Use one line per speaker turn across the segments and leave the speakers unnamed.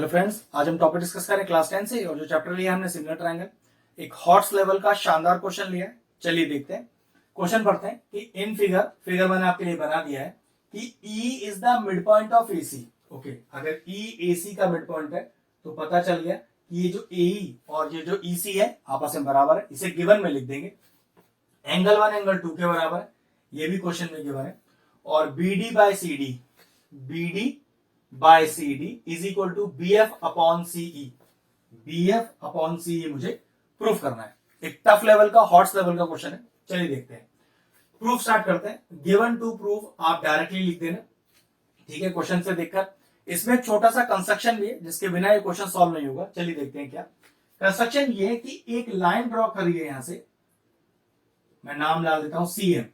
Hello friends, आज हम topic discuss करें क्लास 10 से और जो चैप्टर लिया हमने सिमिलर ट्रायंगल, एक हॉट्स लेवल का शानदार क्वेश्चन लिया है। चलिए देखते हैं, क्वेश्चन पढ़ते हैं कि इन फिगर मैंने आपके लिए बना दिया है कि E is the mid point of AC। Okay, अगर E AC का मिड पॉइंट है तो पता चल गया कि ये जो AE और ये जो EC है आपस में बराबर है। इसे गिवन में लिख देंगे, एंगल 1 एंगल 2 के बराबर है, ये भी क्वेश्चन में गिवन है। और BD by CD is equal to BF upon CE। BF upon CE मुझे प्रूफ करना है। एक टफ लेवल का, हॉट्स लेवल का क्वेश्चन है। चलिए देखते हैं, प्रूफ स्टार्ट करते हैं। गिवन टू प्रूफ आप डायरेक्टली लिख देना, ठीक है, क्वेश्चन से देखकर। इसमें छोटा सा कंस्ट्रक्शन भी है जिसके बिना ये क्वेश्चन सॉल्व नहीं होगा। चलिए देखते हैं क्या कंस्ट्रक्शन ये है कि एक लाइन ड्रॉ करिए, यहां से मैं नाम डाल देता हूं CM,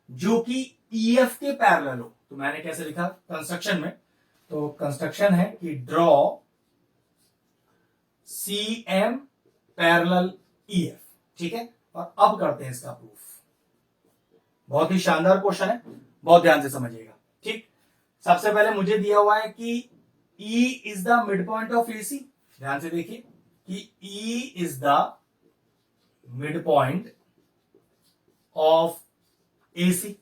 जो कि EF के पैरेलल हो। तो मैंने कैसे लिखा कंस्ट्रक्शन में, तो कंस्ट्रक्शन है कि ड्रॉ CM पैरेलल EF, ठीक है। और अब करते हैं इसका प्रूफ। बहुत ही शानदार क्वेश्चन है, बहुत ध्यान से समझिएगा, ठीक। सबसे पहले मुझे दिया हुआ है कि E is the mid point of AC। ध्यान से देखिए कि E is the mid point of AC।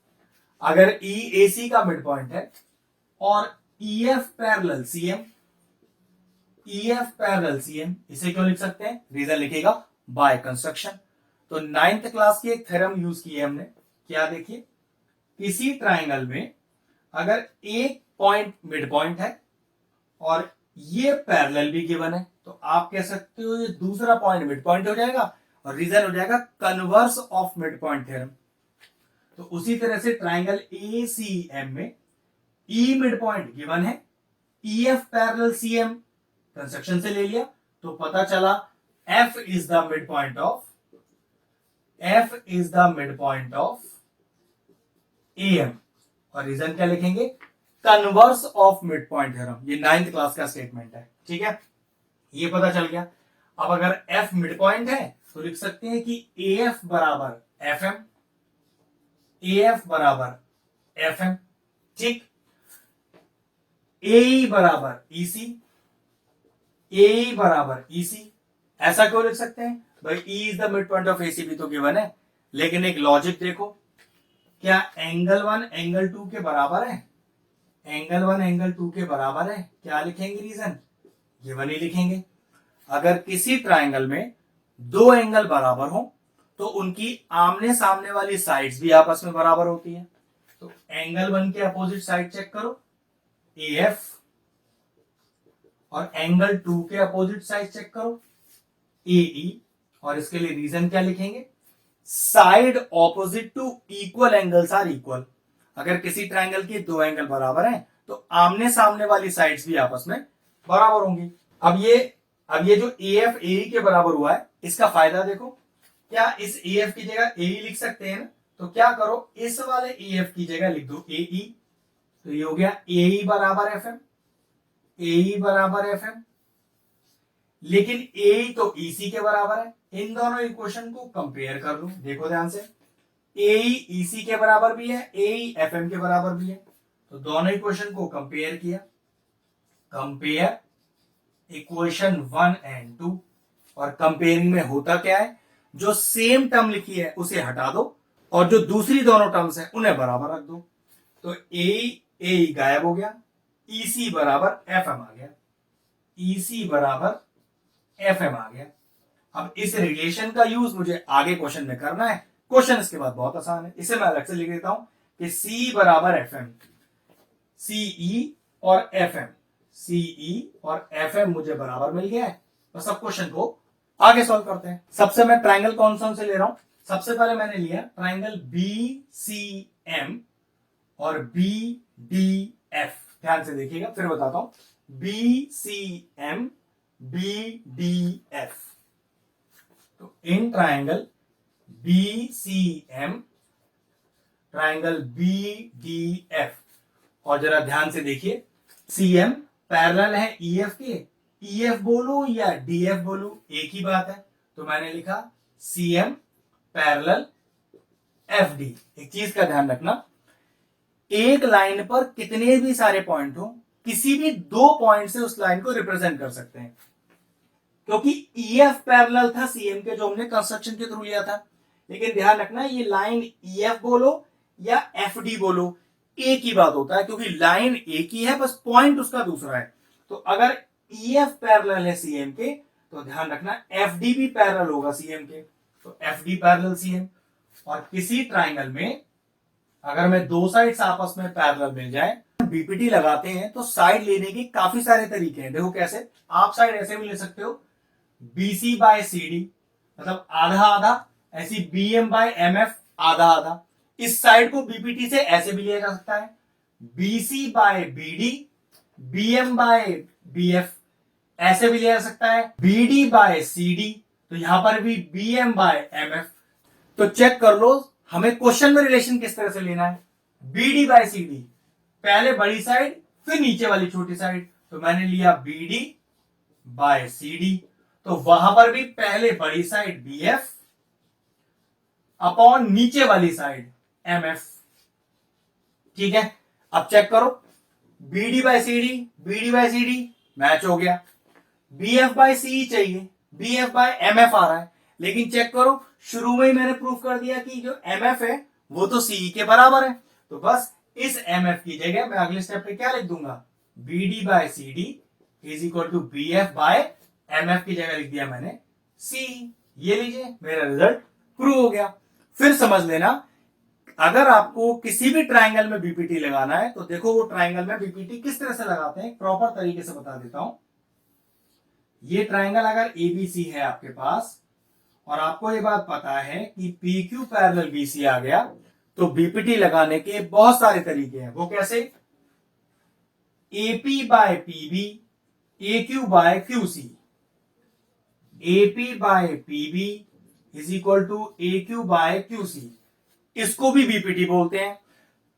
अगर E AC का मिड पॉइंट है और EF parallel CM, EF parallel CM, इसे क्यों लिख सकते हैं? रीजन लिखेगा बाय कंस्ट्रक्शन। तो 9th क्लास की एक थ्योरम यूज की है हमने। क्या देखिए, किसी ट्राइंगल में अगर एक पॉइंट मिड पॉइंट है और ये पैरेलल भी गिवन है, तो आप कह सकते हो ये दूसरा पॉइंट मिड पॉइंट हो जाएगा और रीजन हो जाएगा converse of mid point theorem. तो उसी तरह से ट्राइंगल ACM में E मिड पॉइंट गिवन है, EF पैरेलल CM कंस्ट्रक्शन से ले लिया, तो पता चला F is the mid point of AM। और रीजन क्या लिखेंगे? Converse of mid point theorem. ये 9th क्लास का स्टेटमेंट है, ठीक है, ये पता चल गया। अब अगर F मिड पॉइंट है तो लिख सकते हैं कि AF बराबर FM, AF बराबर FM, ठीक। AE बराबर EC, AE बराबर EC। ऐसा क्यों लिख सकते हैं भाई? E is the mid point of AC भी तो गिवन है, लेकिन एक लॉजिक देखो, क्या एंगल 1 एंगल 2 के बराबर है? एंगल 1 एंगल 2 के बराबर है, क्या लिखेंगे? रीजन गिवन ही लिखेंगे। अगर किसी ट्राइंगल में दो एंगल बराबर हो तो उनकी आमने सामने वाली साइड्स भी आपस में बराबर होती है। तो एंगल 1 के अपोजिट साइड चेक करो, AF, और एंगल 2 के अपोजिट साइड चेक करो, AE। और इसके लिए रीजन क्या लिखेंगे? Side opposite to equal angles are equal. अगर किसी ट्राइंगल के दो एंगल बराबर हैं तो आमने सामने वाली साइड्स भी आपस में बराबर होंगी। अब ये जो AF AE के बराबर हुआ है, इसका फायदा देखो। क्या इस AF की जगह AE लिख सकते हैं ना? तो क्या करो, इस वाले AF की जगह लिख दो AE। तो ये हो गया AE बराबर FM, AE बराबर FM। लेकिन AE तो EC के बराबर है। इन दोनों इक्वेशन को कंपेयर कर लो, देखो ध्यान से। AE EC के बराबर भी है, AE FM के बराबर भी है। तो दोनों इक्वेशन को कंपेयर किया, कंपेयर इक्वेशन 1 एंड 2। और कंपेयरिंग में होता क्या है, जो सेम टर्म लिखी है उसे हटा दो और जो दूसरी दोनों टर्म्स हैं उन्हें बराबर रख दो। तो AE गायब हो गया, EC बराबर FM आ गया, EC बराबर FM आ गया। अब इस रिलेशन का यूज मुझे आगे क्वेश्चन में करना है। क्वेश्चन इसके बाद बहुत आसान है, इसे मैं अलग से लिख देता हूं कि C बराबर FM, CE और FM, CE और FM मुझे बराबर मिल गया है। तो सब क्वेश्चन को आगे सॉल्व करते हैं। सबसे मैं ट्राइंगल कौन सा से ले रहा हूं? सबसे पहले मैंने लिया ट्राइंगल BCM और BDF। ध्यान से देखिएगा, फिर बताता हूं। BCM BDF। तो in triangle BCM triangle BDF, और जरा ध्यान से देखिए, CM पैरेलल है EF के। EF बोलू या DF बोलू एक ही बात है, तो मैंने लिखा CM पैरेलल FD। एक चीज का ध्यान रखना, एक लाइन पर कितने भी सारे पॉइंट हो किसी भी दो पॉइंट से उस लाइन को रिप्रेजेंट कर सकते हैं, क्योंकि EF पैरेलल था CM के, जो हमने कंस्ट्रक्शन के थ्रू लिया था। लेकिन ध्यान रखना, ये लाइन EF बोलो या FD बोलो, एक ही बात होता है, क्योंकि लाइन एक ही है, बस पॉइंट उसका दूसरा है। तो अगर EF पैरेलल है CM के, तो ध्यान रखना FD भी पैरेलल होगा CM के, तो FD पैरेलल CM। और किसी ट्राइंगल में अगर मैं दो साइड्स आपस में पैरेलल मिल जाए, बीपीटी लगाते हैं तो साइड लेने के काफी सारे तरीके हैं। देखो कैसे, आप साइड ऐसे भी ले सकते हो, BC बाय CD, मतलब आधा आधा, ऐसी BM बाय MF, आधा आधा। इस साइड को बीपीटी से ऐसे भी लिया जा सकता है, BC by BD, BM by BF, ऐसे भी लिया जा सकता है, BD बाय CD, तो यहां पर भी BM बाय MF। तो चेक कर लो हमें क्वेश्चन में रिलेशन किस तरह से लेना है। BD बाय CD, पहले बड़ी साइड फिर नीचे वाली छोटी साइड, तो मैंने लिया BD बाय CD, तो वहां पर भी पहले बड़ी साइड BF अपॉन नीचे वाली साइड MF। ठीक है, अब चेक करो, BD बाय CD मैच हो गया, BF बाय CE चाहिए, BF बाय MF आ रहा है। लेकिन चेक करो, शुरू में ही मैंने प्रूफ कर दिया कि जो MF है वो तो CE के बराबर है, तो बस इस MF की जगह मैं अगले स्टेप पे क्या लिख दूंगा, BD by CD is equal to BF by MF की जगह लिख दिया मैंने CE। ये लीजिए, मेरा रिजल्ट प्रूव हो गया। फिर समझ लेना, अगर आपको किसी भी ट्राइंगल में बीपीटी लगाना है, तो देखो वो ट्राइंगल में बीपीटी किस तरह से लगाते हैं, प्रॉपर तरीके से बता देता हूं। ये ट्राइंगल अगर ABC है आपके पास, और आपको ये बात पता है कि PQ पैरेलल BC आ गया, तो बीपीटी लगाने के बहुत सारे तरीके हैं। वो कैसे, AP by PB, AQ by QC, AP by PB is equal to AQ by QC, इसको भी बीपीटी बोलते हैं।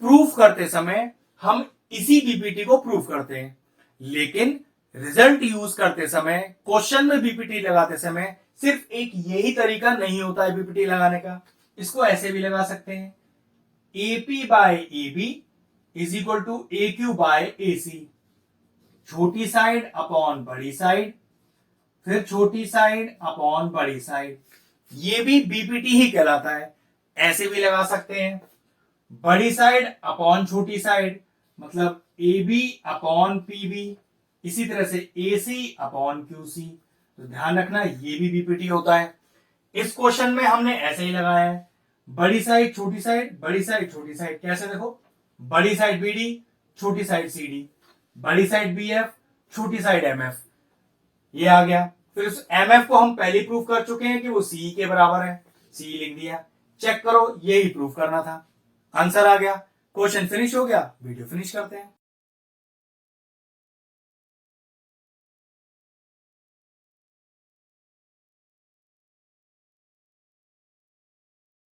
प्रूफ करते समय हम इसी बीपीटी को प्रूफ करते हैं, लेकिन रिजल्ट यूज करते समय, क्वेश्चन में बीपीटी लगाते समय सिर्फ एक यही तरीका नहीं होता है बीपीटी लगाने का, इसको ऐसे भी लगा सकते हैं, AP by AB is equal to AQ by AC, छोटी साइड अपॉन बड़ी साइड, फिर छोटी साइड अपॉन बड़ी साइड, ये भी बीपीटी ही कहलाता है। ऐसे भी लगा सकते हैं, बड़ी साइड अपॉन छोटी साइड, मतलब AB अपॉन PB, इसी तरह से AC अपॉन QC। तो ध्यान रखना ये भी बीपीटी होता है। इस क्वेश्चन में हमने ऐसे ही लगाया है, बड़ी साइड छोटी साइड, बड़ी साइड छोटी साइड। कैसे, देखो, बड़ी साइड BD, छोटी साइड CD, बड़ी साइड BF, छोटी साइड MF, ये आ गया। फिर उस MF को हम पहले प्रूफ कर चुके हैं कि वो CE के बराबर है, CE लिख दिया। चेक करो, यही प्रूफ करना था, आंसर आ गया, क्वेश्चन फिनिश हो गया। वीडियो फिनिश करते हैं।